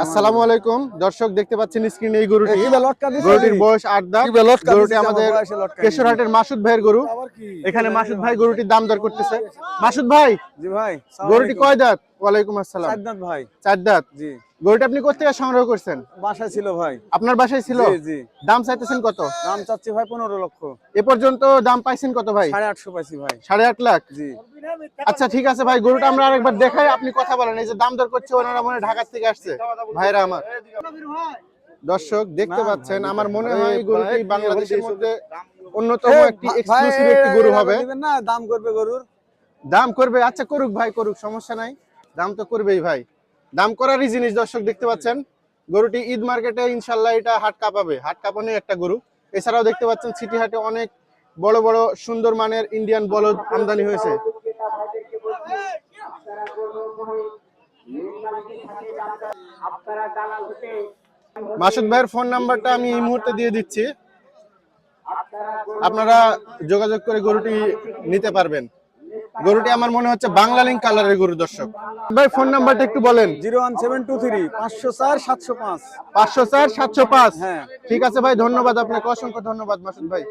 আসসালামু আলাইকুম দর্শক, দেখতে পাচ্ছেন স্ক্রিনে এই গরুটি। গরুটির বয়স 8 দাঁত। গরুটি আমাদের কেশরহাটের মাসুদ ভাইয়ের গরু। এখানে মাসুদ ভাই গরুটির দাম দর করতেছে। মাসুদ ভাই, জি ভাই, গরুটি কয় দাঁত? ওয়ালাইকুম আসসালাম। 4 দাঁত ভাই। 4 দাঁত। জি। গরুটি আপনি কোথা থেকে সংগ্রহ করছেন? বাসায় ছিল ভাই। আপনার বাসায় ছিল? জি জি। দাম চাইতেছেন কত? দাম চাচ্ছি ভাই 15 লক্ষ। এ পর্যন্ত দাম পাইছেন কত ভাই? 850 পাইছি ভাই। 8.5 লাখ। জি। আচ্ছা ঠিক আছে ভাই, গরুটা আমরা আরেকবার দেখাই, আপনি কথা বলেন। এই যে দাম দর করছে, ওনারা মনে হয় ঢাকা থেকে আসছে ভাইরা আমার। দর্শক দেখতে পাচ্ছেন, আমার মনে হয় গরুটি বাংলাদেশের মধ্যে অন্যতম একটি এক্সক্লুসিভ একটি গরু হবে। দিবেন না, দাম করবে গরুর। দাম করবে? আচ্ছা করুক ভাই, করুক, সমস্যা নাই। দাম তো করবেই ভাই, দাম করারই জিনিস। দর্শক দেখতে পাচ্ছেন গরুটি ঈদ মার্কেটে ইনশাল্লাহ এটা হাট কাঁপাবে, হাট কাঁপানো একটা গরু। এছাড়াও দেখতে পাচ্ছেন সিটি হাটে অনেক বড় বড় সুন্দর মানের ইন্ডিয়ান বলদ আমদানি হয়েছে। মাসুদ ভাইয়ের ফোন নাম্বারটা আমি এই মুহূর্তে দিয়ে দিচ্ছি, আপনারা যোগাযোগ করে গরুটি নিতে পারবেন। গরুটি আমার মনে হচ্ছে বাংলা লিঙ্ক কালারের গরু। দর্শক ভাই ফোন নাম্বারটা একটু বলেন। 01723 504 705। 504 705। হ্যাঁ। ঠিক আছে ভাই, ধন্যবাদ আপনাকে, অসংখ্য ধন্যবাদ মাসুদ ভাই।